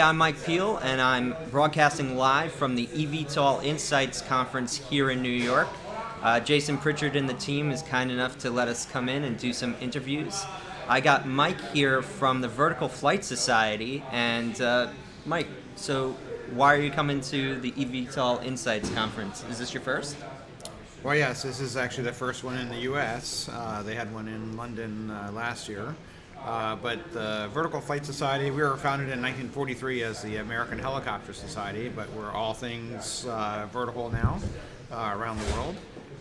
I'm Mike Peel, and I'm broadcasting live from the eVTOL Insights Conference here in New York. Jason Pritchard and the team is kind enough to let us come in and do some interviews. I got Mike here from the Vertical Flight Society, and Mike, so why are you coming to the eVTOL Insights Conference? Is this your first? Well, yes, this is actually the first one in the U.S. They had one in London last year. But the Vertical Flight Society, we were founded in 1943 as the American Helicopter Society, but we're all things vertical now around the world.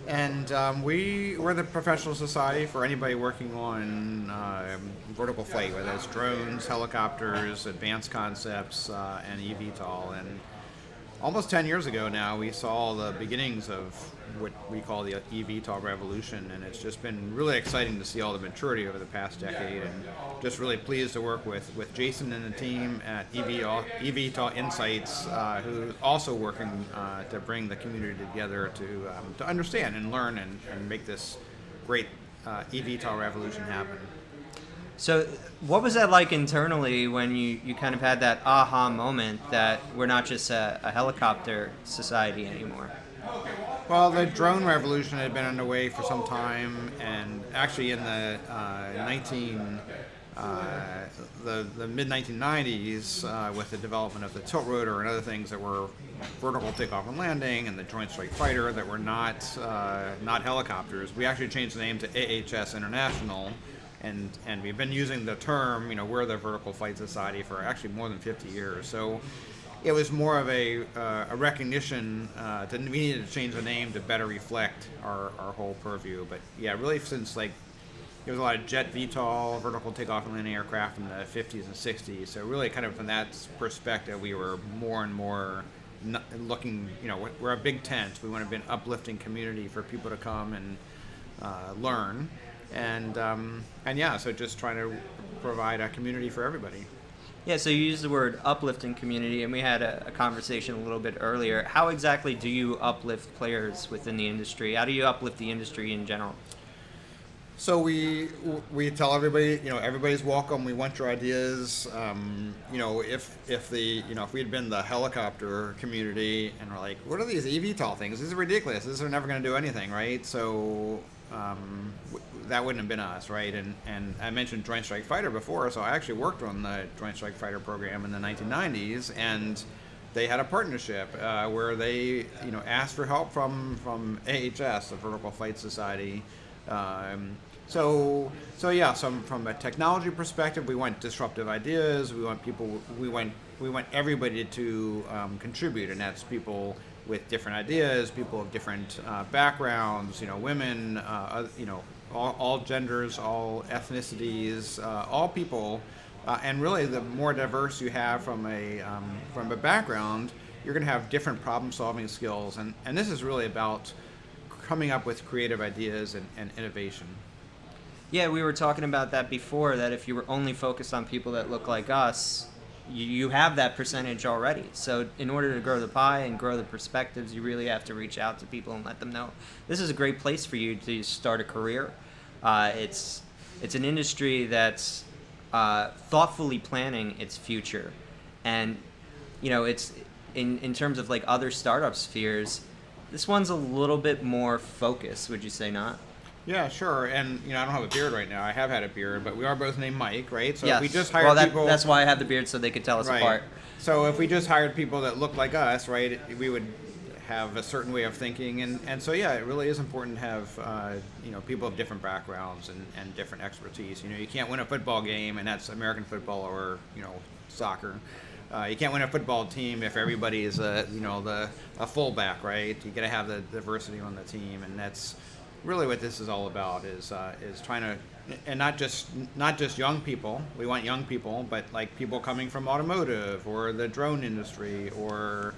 And we're the professional society for anybody working on vertical flight, whether it's drones, helicopters, advanced concepts, and eVTOL. And almost 10 years ago now, we saw the beginnings of what we call the eVTOL revolution, and it's just been really exciting to see all the maturity over the past decade, and just really pleased to work with Jason and the team at eVTOL Insights, who's also working to bring the community together to understand and learn and make this great eVTOL revolution happen. So, what was that like internally when you kind of had that aha moment that we're not just a helicopter society anymore? Well, the drone revolution had been underway for some time, and actually in the mid 1990s, with the development of the tilt rotor and other things that were vertical takeoff and landing, and the Joint Strike Fighter that were not helicopters, we actually changed the name to AHS International. And we've been using the term, we're the Vertical Flight Society for actually more than 50 years. So it was more of a recognition that we needed to change the name to better reflect our whole purview. But yeah, really since there was a lot of jet VTOL, vertical takeoff and landing aircraft in the 50s and 60s. So really kind of from that perspective, we were more and more looking, we're a big tent. We want to be an uplifting community for people to come and learn. And yeah, so just trying to provide a community for everybody. Yeah, so you used the word uplifting community, and we had a conversation a little bit earlier. How exactly do you uplift players within the industry? How do you uplift the industry in general? So we tell everybody, everybody's welcome. We want your ideas. If we had been the helicopter community and we're like, what are these eVTOL things? This is ridiculous. This is never going to do anything, right? So that wouldn't have been us, right? And I mentioned Joint Strike Fighter before, so I actually worked on the Joint Strike Fighter program in the 1990s, and they had a partnership where they, asked for help from AHS, the Vertical Flight Society. So from a technology perspective, we want disruptive ideas. We want everybody to contribute, and that's people with different ideas, people of different backgrounds, women, all genders, all ethnicities, all people, and really the more diverse you have from a background, you're going to have different problem-solving skills, and this is really about coming up with creative ideas and innovation. Yeah, we were talking about that before, that if you were only focused on people that look like us, you have that percentage already. So in order to grow the pie and grow the perspectives, you really have to reach out to people and let them know this is a great place for you to start a career. It's an industry that's thoughtfully planning its future, and it's in terms of like other startup spheres, this one's a little bit more focused. Would you say not? Yeah, sure. And I don't have a beard right now. I have had a beard, but we are both named Mike, right? So Yes. if we just hired people. That's why I have the beard, so they could tell us Right. apart. So if we just hired people that look like us, right, we would have a certain way of thinking, and so yeah, it really is important to have people of different backgrounds and different expertise. You can't win a football game, and that's American football or soccer. You can't win a football team if everybody is a fullback, right? You got to have the diversity on the team, and that's really what this is all about, is trying to, and not just young people. We want young people, but like people coming from automotive or the drone industry or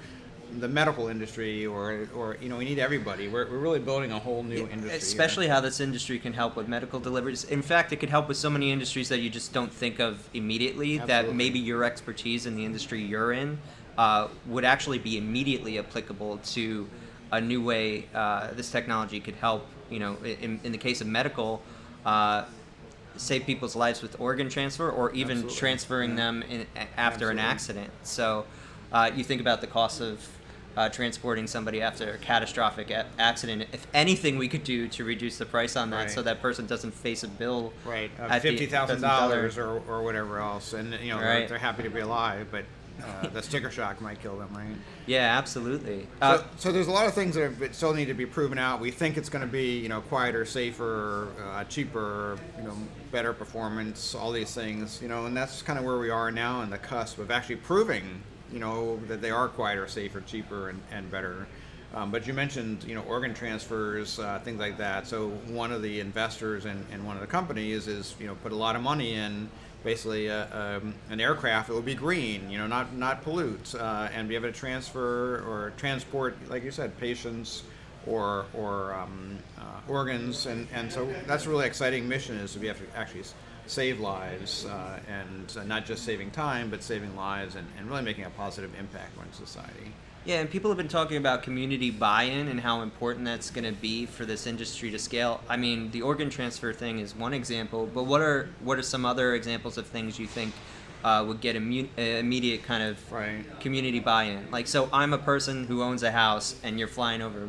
the medical industry, or we need everybody. We're really building a whole new industry. Especially how this industry can help with medical deliveries. In fact, it could help with so many industries that you just don't think of immediately. Absolutely. That maybe your expertise in the industry you're in would actually be immediately applicable to a new way this technology could help. In the case of medical, save people's lives with organ transfer, or even Absolutely. transferring them after an Absolutely. accident. So you think about the cost of transporting somebody after a catastrophic accident. If anything we could do to reduce the price on that, Right. so that person doesn't face a bill, Right, at the- $50,000 or whatever else, and Right. they're happy to be alive, but the sticker shock might kill them, right? Yeah, absolutely. So there's a lot of things that still need to be proven out. We think it's going to be quieter, safer, cheaper, better performance, all these things, and that's kind of where we are now on the cusp of actually proving that they are quieter, safer, cheaper, and better. But you mentioned, organ transfers, things like that. So one of the investors in one of the companies is, put a lot of money in basically an aircraft that will be green, not pollute, and be able to transfer or transport, like you said, patients or organs. And so that's a really exciting mission, is to be able to actually save lives, and not just saving time, but saving lives and really making a positive impact on society. Yeah, and people have been talking about community buy-in and how important that's going to be for this industry to scale. I mean, the organ transfer thing is one example, but what are some other examples of things you think would get immediate kind of Right. community buy-in? Like, so I'm a person who owns a house, and you're flying over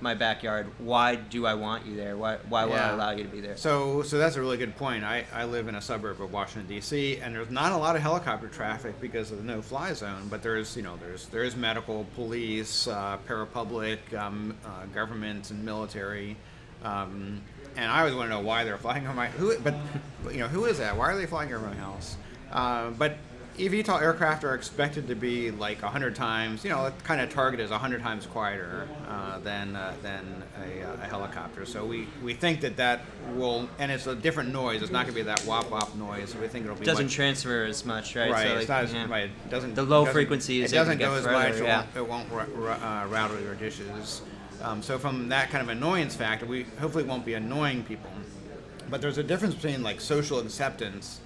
my backyard. Why do I want you there? Why would I Yeah. allow you to be there? So that's a really good point. I live in a suburb of Washington D.C. and there's not a lot of helicopter traffic because of the no-fly zone. But there's medical, police, parapublic, government, and military. And I always want to know why they're flying over my who is that? Why are they flying over my house? But eVTOL aircraft are expected to be like 100 times, the kind of target is 100 times quieter than a helicopter. So we think that will, and it's a different noise. It's not going to be that whop wop noise. So we think it'll be Doesn't much, transfer as much, right? right. So it's not as right. It doesn't. The low doesn't- frequency is It doesn't able go to as get much. further, It won't rattle your dishes. So from that kind of annoyance factor, we hopefully won't be annoying people. But there's a difference between like social acceptance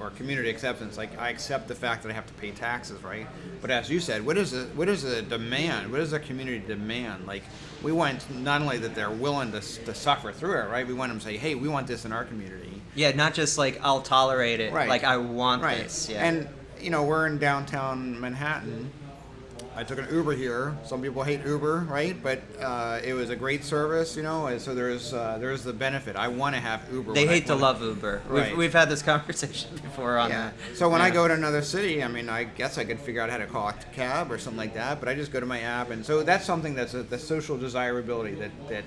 or community acceptance. Like I accept the fact that I have to pay taxes, right? But as you said, what is the demand? What does the community demand? Like we want not only that they're willing to suffer through it, right? We want them to say, hey, we want this in our community. Yeah, not just like I'll tolerate it. Right. Like I want Right. this. Yeah. And we're in downtown Manhattan. I took an Uber here. Some people hate Uber, right? But it was a great service, and so there's the benefit. I want to have Uber. They hate to love Uber. Right. We've had this conversation before on Yeah. that. So when I Yeah. go to another city, I mean, I guess I could figure out how to call a cab or something like that. But I just go to my app, and so that's something that's the social desirability that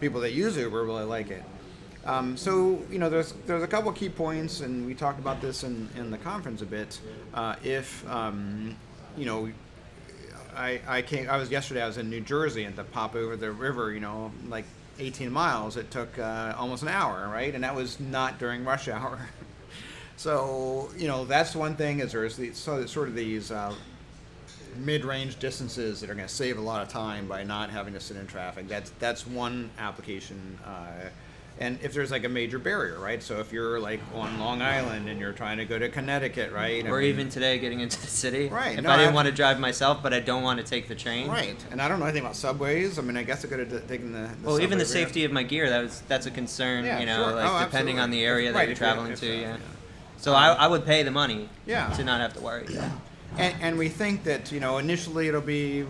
people that use Uber really like it. So there's a couple of key points, and we talked about this in the conference a bit. I was in New Jersey, and to pop over the river, like 18 miles, it took almost an hour, right? And that was not during rush hour. So that's one thing, is there's sort of these mid-range distances that are going to save a lot of time by not having to sit in traffic. That's one application. And if there's like a major barrier, right? So if you're like on Long Island and you're trying to go to Connecticut, right? Or even today, getting into the city. Right. If No, I didn't I've- want to drive myself, but I don't want to take the train. Right. And I don't know anything about subways. I mean, I guess I could have taken the Well, even the subway safety of my gear, that's a concern. Yeah, you know, sure. like Oh, depending on the absolutely. area Right, that you're if traveling if, to. Yeah. yeah. So I would pay the money. Yeah. To not have to worry. Yeah. And we think that initially it'll be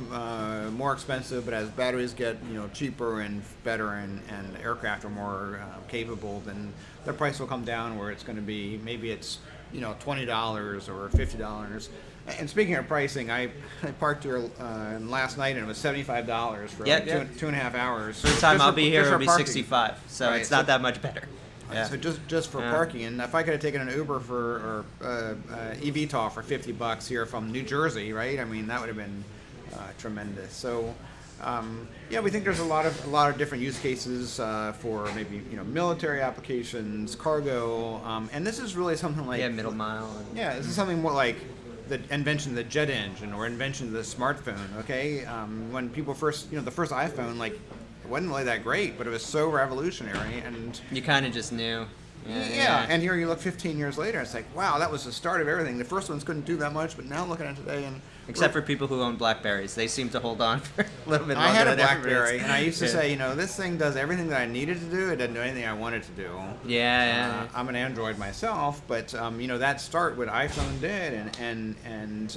more expensive, but as batteries get cheaper and better, and aircraft are more capable, then the price will come down, where it's going to be maybe it's $20 or $50. And speaking of pricing, I parked here last night, and it was $75 for Yep, like yep. 2.5 hours. For the time Just I'll for- be here, just it'll for be parking. 65. So Right, it's so- not that much better. Yeah. So just for Yeah. parking, and if I could have taken an Uber or eVTOL for $50 here from New Jersey, right? I mean, that would have been tremendous. So we think there's a lot of different use cases for maybe military applications, cargo, and this is really something like Middle mile. And, yeah, this is something more like the invention of the jet engine or invention of the smartphone. Okay, when people first the first iPhone, like, it wasn't really that great, but it was so revolutionary, and You kind of just knew. Yeah, and here you look 15 years later, it's like, wow, that was the start of everything. The first ones couldn't do that much, but now looking at it today, and Except for people who own Blackberries, they seem to hold on for a little bit I longer had a than everybody BlackBerry, else. and I used to say, this thing does everything that I needed to do. It doesn't do anything I wanted to do. Yeah. I'm an Android myself, but that start what iPhone did, and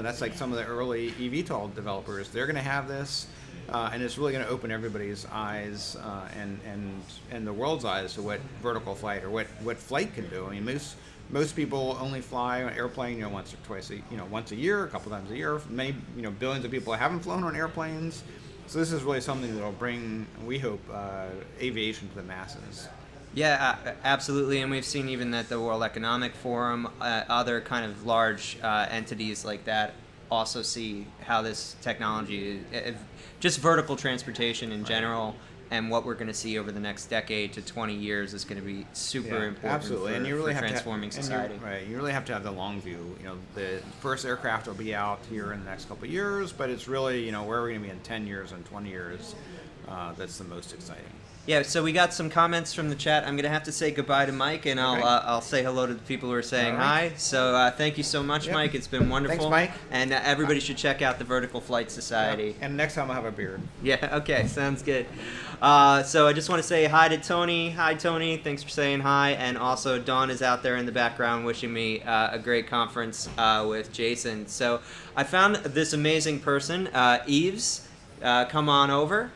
that's like some of the early eVTOL developers. They're going to have this, and it's really going to open everybody's eyes and the world's eyes to what vertical flight or what flight can do. I mean, most people only fly on an airplane, once or twice, once a year, a couple times a year. Many, billions of people haven't flown on airplanes. So this is really something that will bring, we hope, aviation to the masses. Yeah, absolutely, and we've seen even that the World Economic Forum, other kind of large entities like that, also see how this technology, just vertical transportation in general, and what we're going to see over the next decade to 20 years is going to be super important absolutely. And you really for have transforming to, society. You really have to have the long view. The first aircraft will be out here in the next couple of years, but it's really, where we're going to be in 10 years and 20 years. That's the most exciting. Yeah, so we got some comments from the chat. I'm going to have to say goodbye to Mike, and I'll say hello to the people who are saying hi. So thank you so much, Mike. It's been wonderful. Thanks, Mike. And everybody should check out the Vertical Flight Society. And next time I'll have a beard. Yeah, okay, sounds good. So I just want to say hi to Tony. Hi, Tony. Thanks for saying hi. And also, Dawn is out there in the background wishing me a great conference with Jason. So I found this amazing person, Eves. Come on over.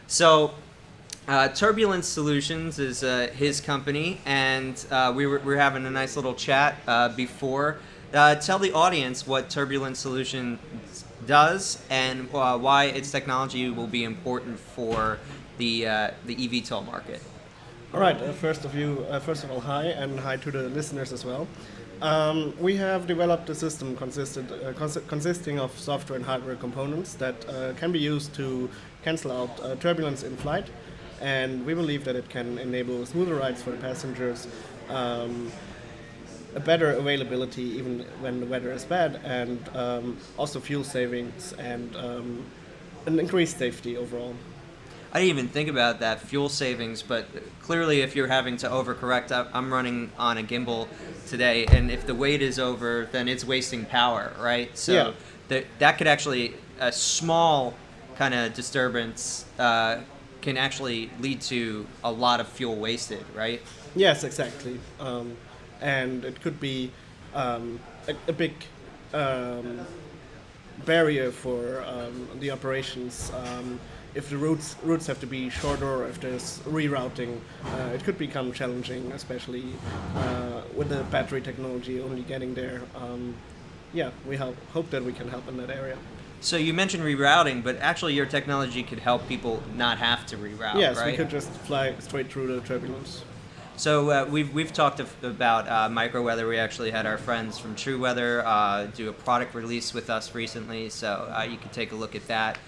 So Turbulence Solutions is his company, and we were having a nice little chat before. Tell the audience what Turbulence Solutions does and why its technology will be important for the eVTOL market. All right. First of all, hi, and hi to the listeners as well. We have developed a system consisting of software and hardware components that can be used to cancel out turbulence in flight, and we believe that it can enable smoother rides for the passengers, a better availability even when the weather is bad, and also fuel savings and an increased safety overall. I didn't even think about that, fuel savings, but clearly if you're having to overcorrect, I'm running on a gimbal today, and if the weight is over, then it's wasting power, right? So that could actually, a small kind of disturbance can actually lead to a lot of fuel wasted, right? Yes, exactly. And it could be a big barrier for the operations. If the routes have to be shorter, or if there's rerouting, it could become challenging, especially with the battery technology only getting there. We hope that we can help in that area. So you mentioned rerouting, but actually your technology could help people not have to reroute, yes, right? We could just fly straight through the turbulence. So we've talked about microweather. We actually had our friends from True Weather do a product release with us recently, so you can take a look at that.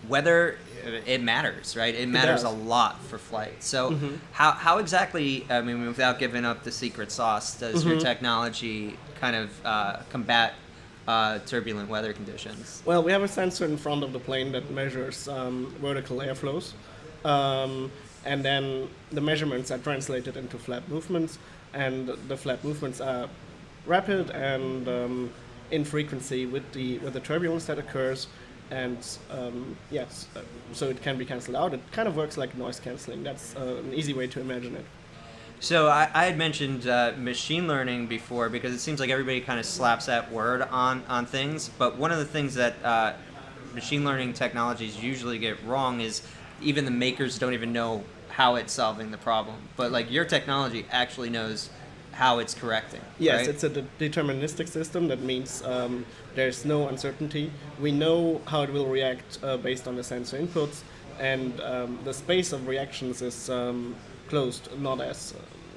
Weather, it matters, right? It matters a lot for flight. So how exactly, I mean, without giving up the secret sauce, does your technology kind of combat turbulent weather conditions? Well, we have a sensor in front of the plane that measures vertical airflows. And then the measurements are translated into flat movements, and the flat movements are rapid and in frequency with the turbulence that occurs, and so it can be cancelled out. It kind of works like noise cancelling. That's an easy way to imagine it. So I had mentioned machine learning before because it seems like everybody kind of slaps that word on things, but one of the things that machine learning technologies usually get wrong is even the makers don't even know how it's solving the problem. But like your technology actually knows how it's correcting. Yes, right? It's a deterministic system. That means there's no uncertainty. We know how it will react based on the sensor inputs, and the space of reactions is closed, not as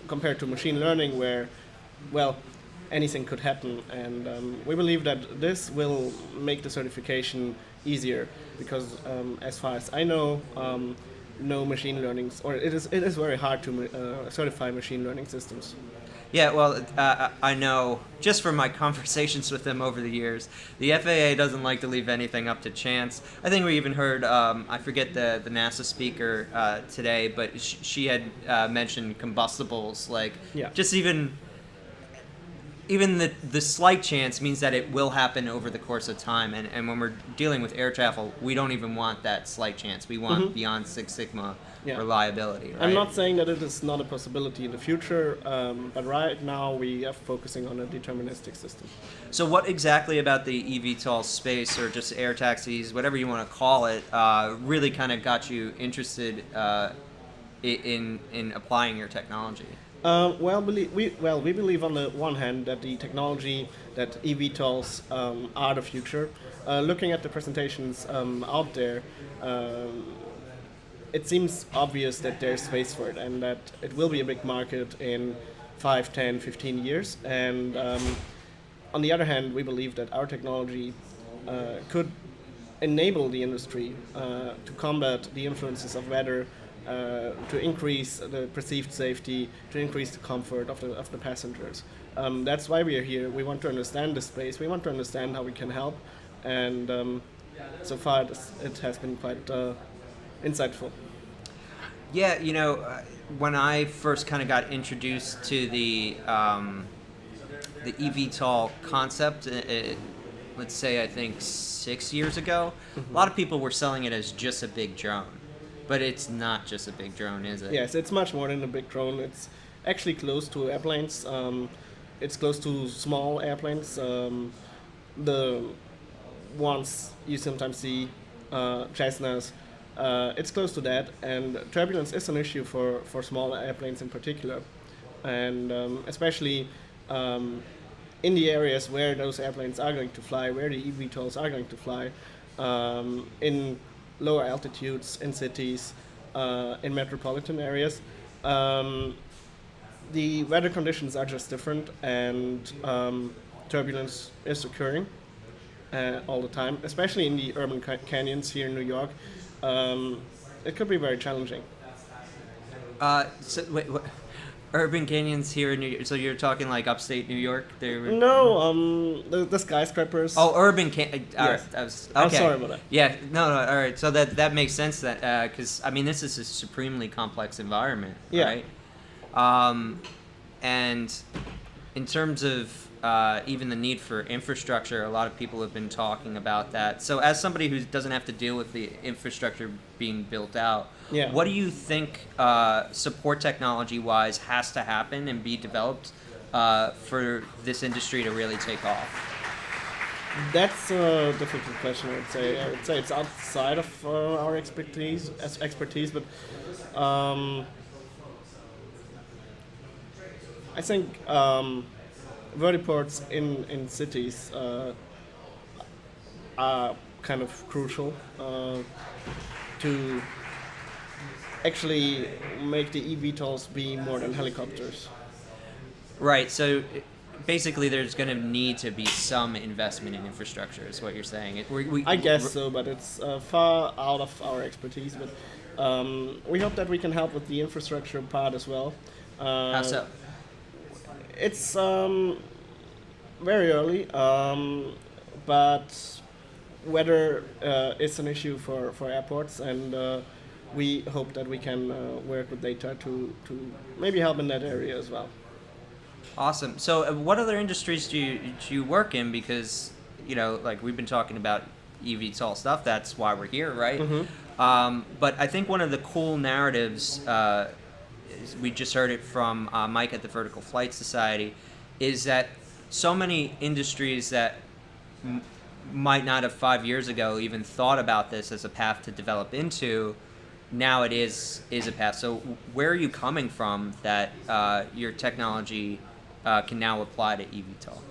compared to machine learning where, well, anything could happen. And we believe that this will make the certification easier because as far as I know, no machine learning, or it is very hard to certify machine learning systems. Yeah, well, I know just from my conversations with them over the years, the FAA doesn't like to leave anything up to chance. I think we even heard, I forget the NASA speaker today, but she had mentioned combustibles, like Yeah. just even the slight chance means that it will happen over the course of time. And when we're dealing with air travel, we don't even want that slight chance. We want beyond Six Sigma Yeah. reliability. Right? I'm not saying that it is not a possibility in the future, but right now we are focusing on a deterministic system. So, what exactly about the eVTOL space, or just air taxis, whatever you want to call it, really kind of got you interested in applying your technology? We believe on the one hand that the technology, that eVTOLs are the future. Looking at the presentations out there, it seems obvious that there's space for it and that it will be a big market in 5, 10, 15 years. And on the other hand, we believe that our technology could enable the industry to combat the influences of weather, to increase the perceived safety, to increase the comfort of the passengers. That's why we are here. We want to understand the space. We want to understand how we can help. And so far, it has been quite insightful. Yeah, when I first kind of got introduced to the eVTOL concept, let's say I think 6 years ago, a lot of people were selling it as just a big drone. But it's not just a big drone, is it? Yes, it's much more than a big drone. It's actually close to airplanes. It's close to small airplanes. The ones you sometimes see, Cessnas. It's close to that, and turbulence is an issue for small airplanes in particular, and especially in the areas where those airplanes are going to fly, where the eVTOLs are going to fly, in lower altitudes, in cities, in metropolitan areas. The weather conditions are just different, and turbulence is occurring all the time, especially in the urban canyons here in New York. It could be very challenging. So wait, what? Urban canyons here in New York. So you're talking like upstate New York? No, the skyscrapers. Oh, urban can. Yes. I was, I'm okay. sorry about that. Yeah, no, all right. So that makes sense. That because I mean this is a supremely complex environment, Yeah. right? And in terms of even the need for infrastructure, a lot of people have been talking about that. So as somebody who doesn't have to deal with the infrastructure being built out, Yeah. what do you think support technology-wise has to happen and be developed for this industry to really take off? That's a difficult question. I would say it's outside of our expertise, but I think vertiports in cities are kind of crucial to actually make the eVTOLs be more than helicopters. Right. So basically, there's going to need to be some investment in infrastructure, is what you're saying. I guess so, but it's far out of our expertise. But we hope that we can help with the infrastructure part as well. How so? It's very early, but weather is an issue for airports, and we hope that we can work with data to maybe help in that area as well. Awesome. So, what other industries do you work in? Because like we've been talking about eVTOL stuff. That's why we're here, right? But I think one of the cool narratives, we just heard it from Mike at the Vertical Flight Society, is that so many industries that might not have 5 years ago even thought about this as a path to develop into, now it is a path. So where are you coming from that your technology can now apply to eVTOL?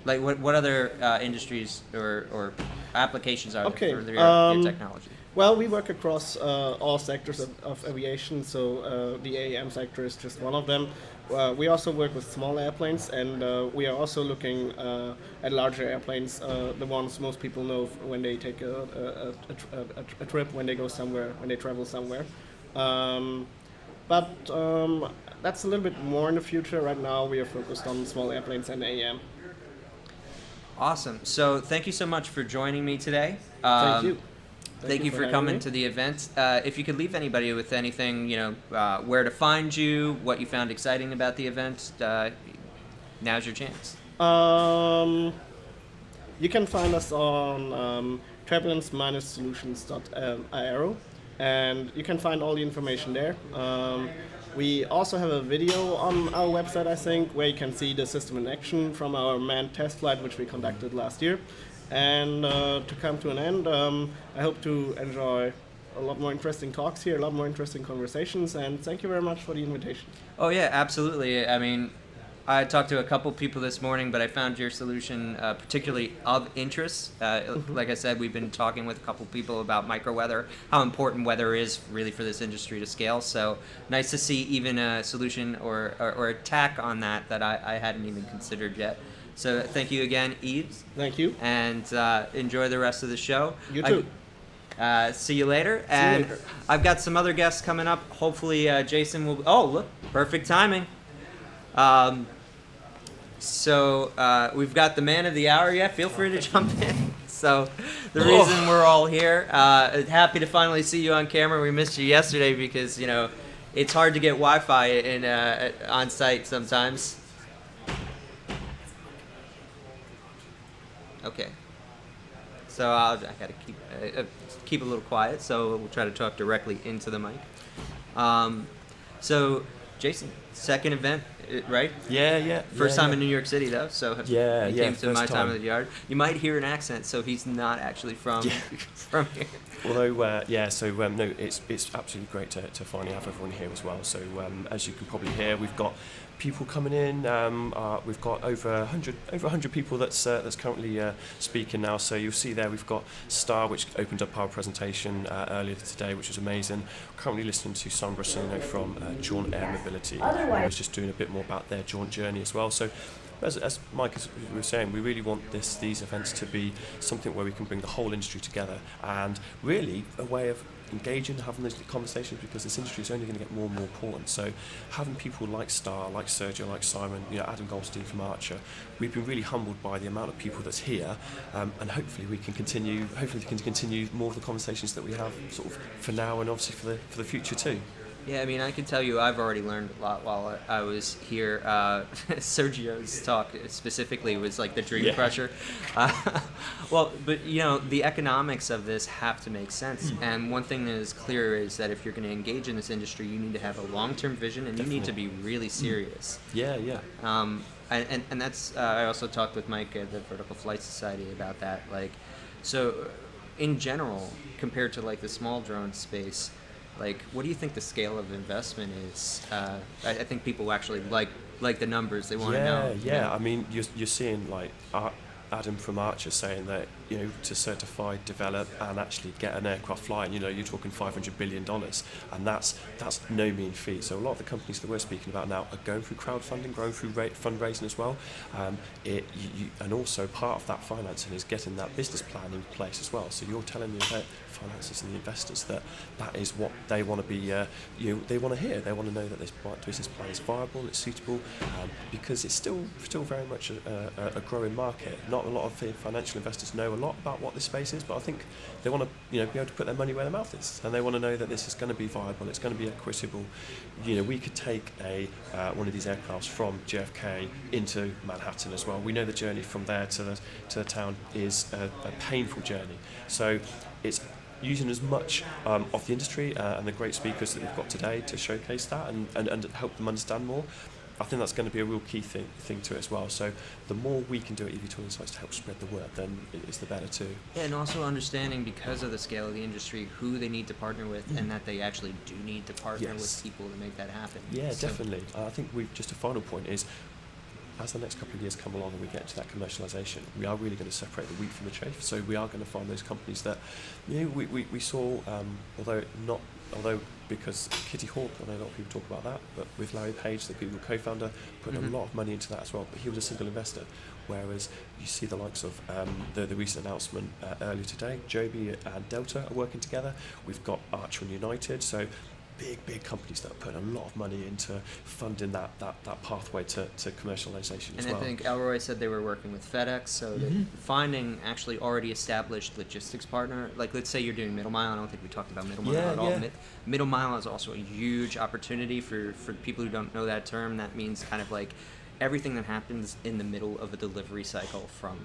Like what other industries or applications are there for your technology? Well, we work across all sectors of aviation, so the AAM sector is just one of them. We also work with small airplanes, and we are also looking at larger airplanes, the ones most people know when they take a trip, when they go somewhere, when they travel somewhere. But that's a little bit more in the future. Right now, we are focused on small airplanes and AM. Awesome. So thank you so much for joining me today. Thank you. Thank you for having coming me. to the event. If you could leave anybody with anything, where to find you, what you found exciting about the event, now's your chance. You can find us on turbulence-solutions.io, and you can find all the information there. We also have a video on our website, I think, where you can see the system in action from our manned test flight, which we conducted last year. And to come to an end, I hope to enjoy a lot more interesting talks here, a lot more interesting conversations, and thank you very much for the invitation. Oh yeah, absolutely. I mean, I talked to a couple people this morning, but I found your solution particularly of interest. Like I said, we've been talking with a couple people about microweather, how important weather is really for this industry to scale. So nice to see even a solution or a tack on that I hadn't even considered yet. So thank you again, Yves. Thank you. And enjoy the rest of the show. You too. See you later. See you And later. I've got some other guests coming up. Hopefully Jason will... Oh, look, perfect timing. So we've got the man of the hour. Yeah, feel free to jump in. So the reason we're all here, happy to finally see you on camera. We missed you yesterday because, it's hard to get Wi-Fi in on site sometimes. Okay. So I gotta keep a little quiet. So we'll try to talk directly into the mic. So Jason, second event, right? Yeah. First time in New York City though. So he came to first my time time. of the yard. You might hear an accent, so he's not actually from from here. Although, no, it's absolutely great to finally have everyone here as well. So as you can probably hear, we've got people coming in. We've got over 100 people that's currently speaking now. So you'll see there we've got Star, which opened up our presentation earlier today, which was amazing. Currently listening to Sandra Brasino from Jaunt Air Mobility, who was just doing a bit more about their Jaunt journey as well. So as Mike was saying, we really want these events to be something where we can bring the whole industry together and really a way of engaging, having those conversations, because this industry is only going to get more and more important. So having people like Star, like Sergio, like Simon, Adam Goldstein from Archer, we've been really humbled by the amount of people that's here, and hopefully we can continue more of the conversations that we have sort of for now and obviously for the future too. Yeah, I mean, I can tell you I've already learned a lot while I was here. Sergio's talk specifically was like the dream crusher. But the economics of this have to make sense. And one thing that is clear is that if you're going to engage in this industry, you need to have a long-term vision and you need to be really serious. Yeah. And that's, I also talked with Mike at the Vertical Flight Society about that. Like, so in general, compared to like the small drone space, like, what do you think the scale of investment is? I think people actually like the numbers. They want to know. Yeah. I mean, you're seeing like Adam from Archer saying that to certify, develop, and actually get an aircraft flying, you're talking $500 billion, and that's no mean feat. So a lot of the companies that we're speaking about now are going through crowdfunding, going through fundraising as well. And also part of that financing is getting that business plan in place as well. So you're telling the finances and the investors that is what they want to be. They want to hear. They want to know that this business plan is viable, it's suitable, because it's still very much a growing market. Not a lot of financial investors know a lot about what this space is, but I think they want to be able to put their money where their mouth is, and they want to know that this is going to be viable, it's going to be equitable. We could take one of these aircrafts from JFK into Manhattan as well. We know the journey from there to the town is a painful journey, so it's using as much of the industry and the great speakers that we've got today to showcase that and help them understand more. I think that's going to be a real key thing to it as well. So the more we can do at eVTOL Insights to help spread the word, then it's the better too. Yeah, and also understanding, because of the scale of the industry, who they need to partner with, and that they actually do need to partner with people to make that happen. Yeah, definitely. I think just a final point is, as the next couple of years come along and we get to that commercialisation, we are really going to separate the wheat from the chaff. So we are going to find those companies that, we saw, although because Kitty Hawk, I know a lot of people talk about that, but with Larry Page, the Google co-founder, put a lot of money into that as well, but he was a single investor. Whereas you see the likes of the recent announcement earlier today, Joby and Delta are working together. We've got Archer and United, so big companies that are putting a lot of money into funding that pathway to commercialization as And well. I think Elroy said they were working with FedEx, so that finding actually already established logistics partner, like let's say you're doing middle mile. I don't think we talked about middle mile Yeah, at all. yeah. Middle mile is also a huge opportunity for people who don't know that term. That means kind of like everything that happens in the middle of a delivery cycle from,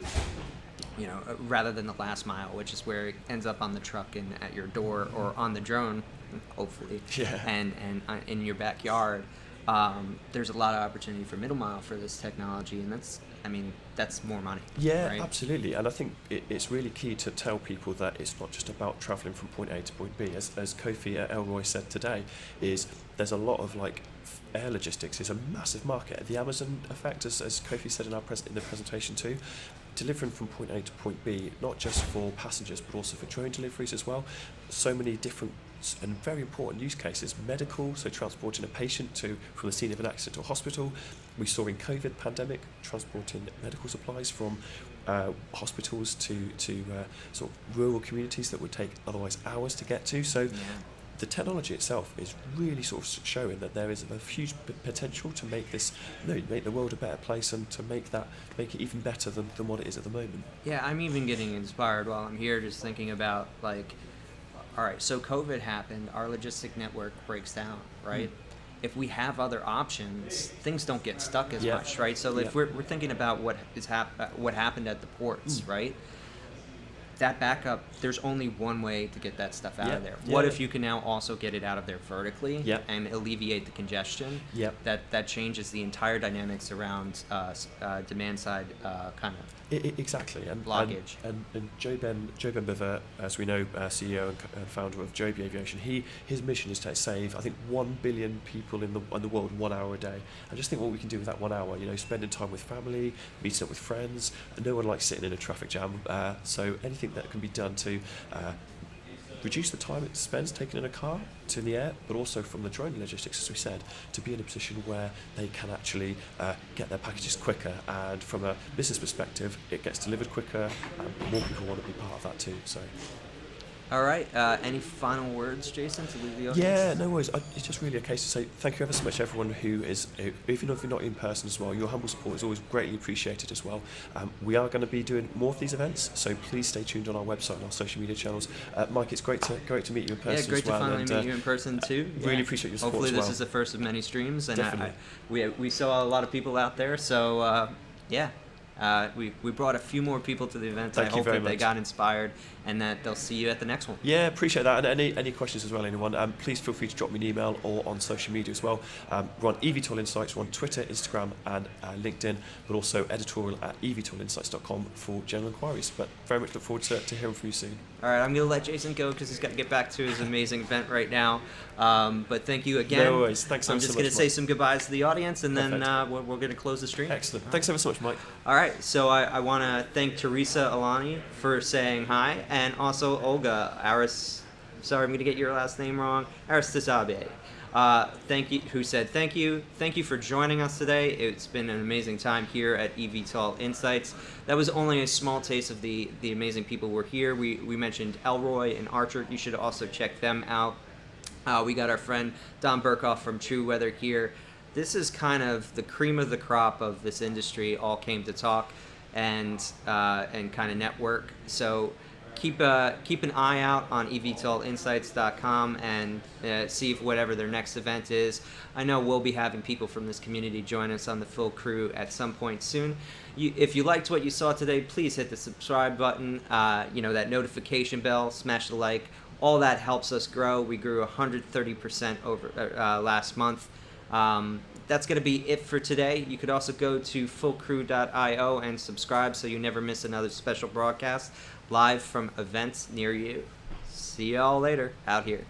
rather than the last mile, which is where it ends up on the truck and at your door or on the drone, hopefully, Yeah. and in your backyard. There's a lot of opportunity for middle mile for this technology, and that's more money. Yeah, right? absolutely. And I think it's really key to tell people that it's not just about travelling from point A to point B. As Kofi at Elroy said today, is there's a lot of air logistics is a massive market. The Amazon effect, as Kofi said in the presentation too, delivering from point A to point B, not just for passengers but also for drone deliveries as well. So many different and very important use cases. Medical, so transporting a patient from the scene of an accident to a hospital. We saw in COVID pandemic transporting medical supplies from hospitals to sort of rural communities that would take otherwise hours to get to. So the technology itself is really sort of showing that there is a huge potential to make make the world a better place and to make it even better than what it is at the moment. Yeah, I'm even getting inspired while I'm here, just thinking about all right, so COVID happened, our logistic network breaks down, right? If we have other options, things don't get stuck as much, right? So if we're thinking about what happened at the ports, right? That backup, there's only one way to get that stuff out of there. What if you can now also get it out of there vertically and alleviate the congestion? That changes the entire dynamics around demand side kind of Exactly, and blockage. And Joe Ben Bever, as we know, CEO and founder of Joby Aviation, his mission is to save, I think, 1 billion people in the world 1 hour a day. And just think what we can do with that 1 hour. Spending time with family, meeting up with friends. No one likes sitting in a traffic jam. So anything that can be done to reduce the time it spends taking in a car to the air, but also from the drone logistics, as we said, to be in a position where they can actually get their packages quicker, and from a business perspective, it gets delivered quicker, and more people want to be part of that too. So. All right. Any final words, Jason, to leave the audience? Yeah, no worries. It's just really a case to say thank you ever so much, everyone who is, even if you're not in person as well, your humble support is always greatly appreciated as well. We are going to be doing more of these events, so please stay tuned on our website and our social media channels. Mike, it's great to meet you in person. Yeah, great as well, to finally and, meet you in person too. Really appreciate your support. Hopefully as well. this is the first of many streams, and Definitely. we saw a lot of people out there, so we brought a few more people to the event. Thank I you hope very that they much. got inspired and that they'll see you at the next one. Yeah, appreciate that. And any questions as well, anyone, please feel free to drop me an email or on social media as well. We're on eVTOL Insights, we're on Twitter, Instagram and LinkedIn, but also editorial at evtolinsights.com for general inquiries. But very much look forward to hearing from you soon. All right, I'm going to let Jason go because he's got to get back to his amazing event right now. But thank you again. No worries. Thanks so I'm much. just going to say some goodbyes to the audience, and then Perfect. we're going to close the stream. Excellent. Thanks ever so much, Mike. All right, so I want to thank Teresa Alani for saying hi, and also Olga sorry, I'm going to get your last name wrong, Aristizabe. Who said thank you. Thank you for joining us today. It's been an amazing time here at eVTOL Insights. That was only a small taste of the amazing people who were here. We mentioned Elroy and Archer. You should also check them out. We got our friend Don Burkhoff from True Weather here. This is kind of the cream of the crop of this industry, all came to talk and kind of network. So keep an eye out on evtolinsights.com and see if whatever their next event is. I know we'll be having people from this community join us on the full crew at some point soon. If you liked what you saw today, please hit the subscribe button, that notification bell, smash the like. All that helps us grow. We grew 130% over last month. That's going to be it for today. You could also go to fullcrew.io and subscribe so you never miss another special broadcast live from events near you. See y'all later out here.